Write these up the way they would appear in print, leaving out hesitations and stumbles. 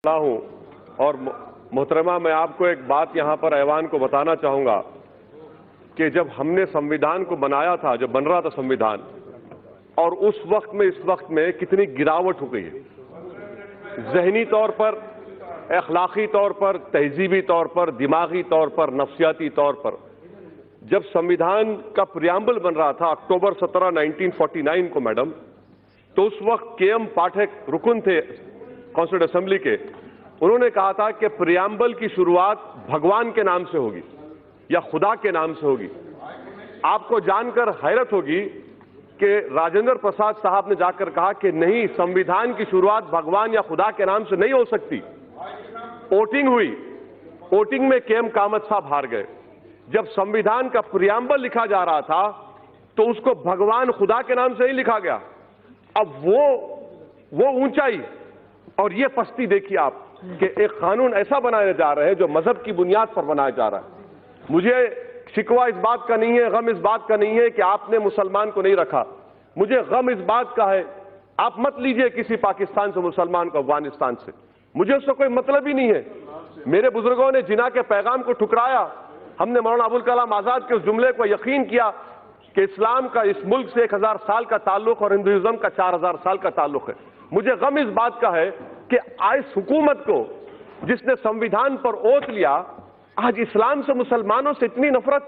हूं और मोहतरमा, मैं आपको एक बात यहां पर ऐवान को बताना चाहूंगा कि जब हमने संविधान को बनाया था, जब बन रहा था संविधान, और उस वक्त में इस वक्त में कितनी गिरावट हो गई है, जहनी तौर पर, अखलाकी तौर पर, तहजीबी तौर पर, दिमागी तौर पर, नफ्सियाती तौर पर। जब संविधान का प्रियम्बल बन रहा था अक्टूबर 17, 1949 को मैडम, तो उस वक्त के.एम. पाठक रुकन थे कॉन्स्टिट्यूंट असेंबली के। उन्होंने कहा था कि प्रियम्बल की शुरुआत भगवान के नाम से होगी या खुदा के नाम से होगी। आपको जानकर हैरत होगी कि राजेंद्र प्रसाद साहब ने जाकर कहा कि नहीं, संविधान की शुरुआत भगवान या खुदा के नाम से नहीं हो सकती। वोटिंग हुई, वोटिंग में के.एम. कामत साहब हार गए। जब संविधान का प्रियम्बल लिखा जा रहा था तो उसको भगवान खुदा के नाम से ही लिखा गया। अब वो ऊंचाई और ये पस्ती देखिए आप कि एक कानून ऐसा बनाया जा रहा है जो मजहब की बुनियाद पर बनाया जा रहा है। मुझे शिकवा इस बात का नहीं है, गम इस बात का नहीं है कि आपने मुसलमान को नहीं रखा। मुझे गम इस बात का है, आप मत लीजिए किसी पाकिस्तान से मुसलमान को, अफगानिस्तान से, मुझे उससे कोई मतलब ही नहीं है। मेरे बुजुर्गों ने जिना के पैगाम को ठुकराया। हमने मौलाना अबुल कलाम आजाद के उस जुमले को यकीन किया कि इस्लाम का इस मुल्क से 1000 साल का ताल्लुक और हिंदुइज्म का 4000 साल का ताल्लुक है। मुझे गम इस बात का है कि इस हुकूमत को, जिसने संविधान पर ओत लिया, आज इस्लाम से, मुसलमानों से इतनी नफरत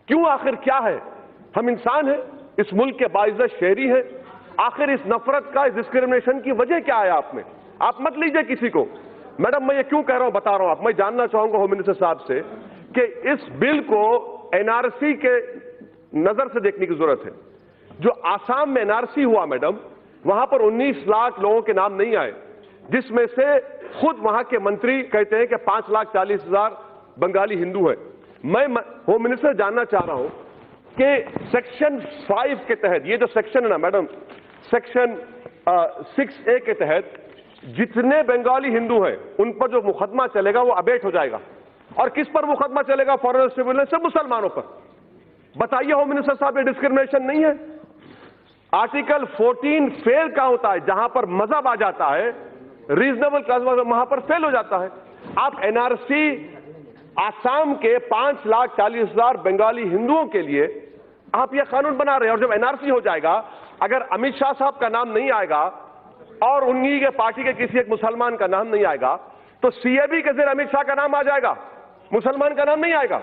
क्यों? आखिर क्या है? हम इंसान हैं, इस मुल्क के बाइज्जत शहरी हैं। आखिर इस नफरत का, इस डिस्क्रिमिनेशन की वजह क्या है आप में? आप मत लीजिए किसी को। मैडम, मैं ये क्यों कह रहा हूं, बता रहा हूं। आप, मैं जानना चाहूंगा होम मिनिस्टर साहब से कि इस बिल को एनआरसी के नजर से देखने की जरूरत है। जो आसाम में एनआरसी हुआ मैडम, वहां पर 19 लाख लोगों के नाम नहीं आए, जिसमें से खुद वहां के मंत्री कहते हैं कि 5,40,000 बंगाली हिंदू है। मैं होम मिनिस्टर जानना चाह रहा हूं कि सेक्शन 5 के तहत, ये जो सेक्शन है ना मैडम, सेक्शन 6A के तहत जितने बंगाली हिंदू हैं उन पर जो मुकदमा चलेगा वो अबेट हो जाएगा। और किस पर मुकदमा चलेगा? फॉरेन ट्रिब्यूनल से मुसलमानों पर। बताइए होम मिनिस्टर साहब, ये डिस्क्रिमिनेशन नहीं है? आर्टिकल 14 फेल कहां होता है? जहां पर मजहब आ जाता है, रीजनेबल क्लास, वहां पर फेल हो जाता है। आप एनआरसी आसाम के 5,40,000 बंगाली हिंदुओं के लिए आप यह कानून बना रहे हैं। और जब एनआरसी हो जाएगा, अगर अमित शाह साहब का नाम नहीं आएगा और उन्हीं के पार्टी के किसी एक मुसलमान का नाम नहीं आएगा, तो सीएबी के जरिए अमित शाह का नाम आ जाएगा, मुसलमान का नाम नहीं आएगा।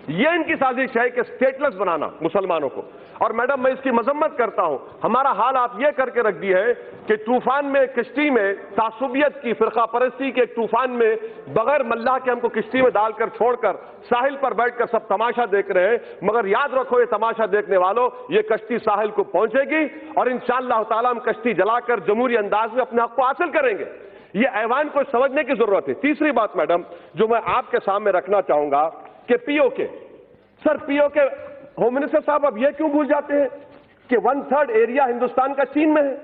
यह इनकी साजिश है कि स्टेटलेस बनाना मुसलमानों को। और मैडम, मैं इसकी मजम्मत करता हूं। हमारा हाल आप यह करके रख दिया है कि तूफान में, किश्ती में, तासुबियत की, फिरका परस्ती के एक तूफान में बगैर मल्लाह के हमको किश्ती में डालकर छोड़कर साहिल पर बैठकर सब तमाशा देख रहे हैं। मगर याद रखो, ये तमाशा देखने वालों, ये कश्ती साहिल को पहुंचेगी और इंशाअल्लाह ताला हम कश्ती जलाकर जमहूरी अंदाज में अपने हक को हासिल करेंगे। ये ऐवान को समझने की जरूरत है। तीसरी बात मैडम जो मैं आपके सामने रखना चाहूंगा कि PoK, sir, PoK, home minister साहब, अब यह क्यों भूल जाते हैं कि 1/3 एरिया हिंदुस्तान का चीन में है?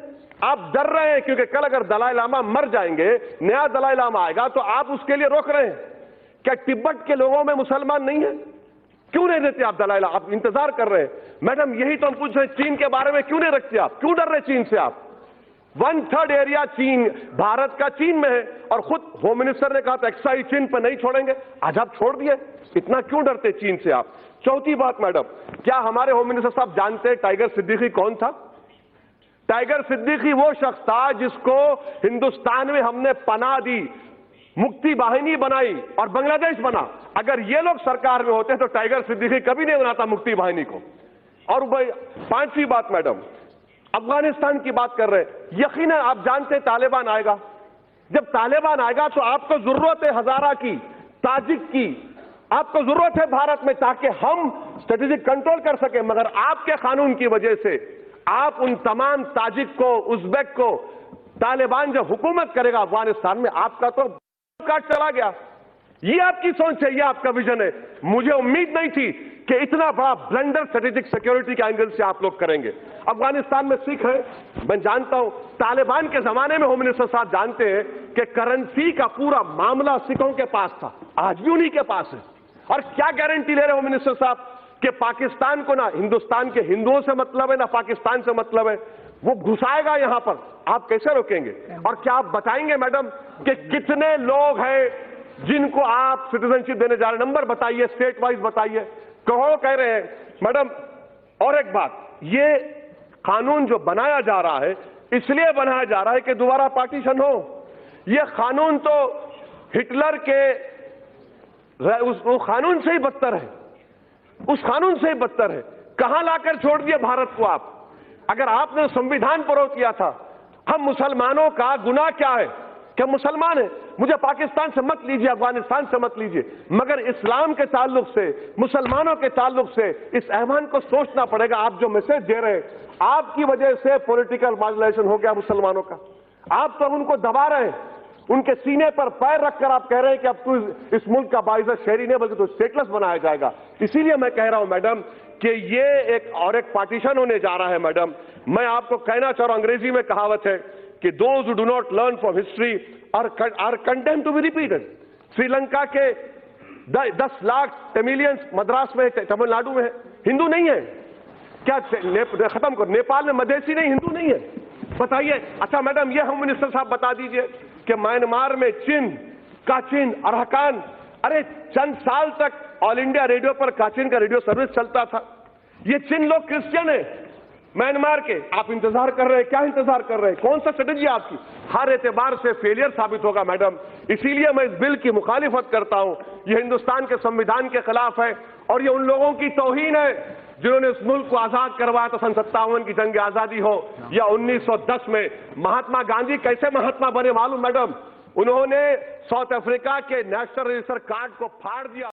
आप डर रहे हैं क्योंकि कल अगर दलाई लामा मर जाएंगे, नया दलाई लामा आएगा, तो आप उसके लिए रोक रहे हैं। क्या तिब्बत के लोगों में मुसलमान नहीं है? क्यों नहीं देते आप दलाई लामा? आप इंतजार कर रहे हैं। मैडम, यही तो हम पूछ रहे हैं, चीन के बारे में क्यों नहीं रखते आप? क्यों डर रहे चीन से आप? 1/3 एरिया चीन, भारत का चीन में है। और खुद होम मिनिस्टर ने कहा था एक्साइज चीन पर नहीं छोड़ेंगे, आज आप छोड़ दिए। इतना क्यों डरते चीन से आप? चौथी बात मैडम, क्या हमारे होम मिनिस्टर साहब जानते हैं टाइगर सिद्दीकी कौन था? टाइगर सिद्दीकी वो शख्स था जिसको हिंदुस्तान में हमने पनाह दी, मुक्ति वाहिनी बनाई और बांग्लादेश बना। अगर ये लोग सरकार में होते तो टाइगर सिद्दीकी कभी नहीं बनाता मुक्ति वाहिनी को। और भाई, पांचवी बात मैडम, अफगानिस्तान की बात कर रहे हैं। यकीनन आप जानते हैं तालिबान आएगा। जब तालिबान आएगा तो आपको जरूरत है हजारा की, ताजिक की, आपको जरूरत है भारत में, ताकि हम स्ट्रेटेजिक कंट्रोल कर सके। मगर आपके कानून की वजह से आप उन तमाम ताजिक को, उज्बेक को, तालिबान जब हुकूमत करेगा अफगानिस्तान में, आपका तो काट चला गया। ये आपकी सोच है, ये आपका विजन है। मुझे उम्मीद नहीं थी कि इतना बड़ा ब्लंडर स्ट्रेटेजिक सिक्योरिटी के एंगल से आप लोग करेंगे। अफगानिस्तान में सिख है, मैं जानता हूं। तालिबान के जमाने में होम मिनिस्टर साहब जानते हैं कि करेंसी का पूरा मामला सिखों के पास था, आज भी उन्हीं के पास है। और क्या गारंटी ले रहे होम मिनिस्टर साहब कि पाकिस्तान को ना हिंदुस्तान के हिंदुओं से मतलब है, ना पाकिस्तान से मतलब है। वो घुसाएगा यहां पर आप कैसे रोकेंगे? और क्या आप बताएंगे मैडम कि कितने लोग हैं जिनको आप सिटीजनशिप देने जा रहे हैं? नंबर बताइए, स्टेट वाइज बताइए। कहो कह रहे हैं मैडम। और एक बात, ये कानून जो बनाया जा रहा है इसलिए बनाया जा रहा है कि दोबारा पार्टीशन हो। ये कानून तो हिटलर के उस कानून से ही बदतर है, उस कानून से ही बदतर है। कहां लाकर छोड़ दिए भारत को आप? अगर आपने संविधान पर रोक किया था, हम मुसलमानों का गुनाह क्या है कि मुसलमान है? मुझे पाकिस्तान से मत लीजिए, अफगानिस्तान से मत लीजिए, मगर इस्लाम के ताल्लुक से, मुसलमानों के ताल्लुक से इस ऐवान को सोचना पड़ेगा। आप जो मैसेज दे रहे हैं, आपकी वजह से पॉलिटिकल मार्जिनाइजेशन हो गया मुसलमानों का। आप तो उनको दबा रहे हैं, उनके सीने पर पैर रखकर आप कह रहे हैं कि अब तू इस मुल्क का बाइज़्ज़त शहरी नहीं बल्कि तो स्टेटलेस बनाया जाएगा। इसीलिए मैं कह रहा हूं मैडम कि ये एक पार्टीशन होने जा रहा है। मैडम, मैं आपको कहना चाह रहा हूं, अंग्रेजी में कहावत है कि those who do not learn from history are condemned to be repeated. Sri Lanka के 10 लाख तमिलियंस मद्रास में, तमिलनाडु में है, हिंदू नहीं है क्या? खत्म करो। नेपाल में मधेसी नहीं, हिंदू नहीं है, बताइए। अच्छा मैडम, ये होम मिनिस्टर साहब बता दीजिए कि म्यांमार में काचिन, अरहकान, अरे चंद साल तक ऑल इंडिया रेडियो पर काचिन का रेडियो सर्विस चलता था। ये चिन लोग क्रिश्चियन है म्यांमार के। आप इंतजार कर रहे हैं, क्या इंतजार कर रहे हैं? कौन सा स्ट्रेटेजी आपकी? हर एतबार से फेलियर साबित होगा मैडम। इसीलिए मैं इस बिल की मुखालिफत करता हूं। यह हिंदुस्तान के संविधान के खिलाफ है और ये उन लोगों की तौहीन है जिन्होंने इस मुल्क को आजाद करवाया था। सन 57 की जंग आजादी हो या 1910 में। महात्मा गांधी कैसे महात्मा बने मालूम मैडम? उन्होंने साउथ अफ्रीका के नेशनल रजिस्टर कार्ड को फाड़ दिया।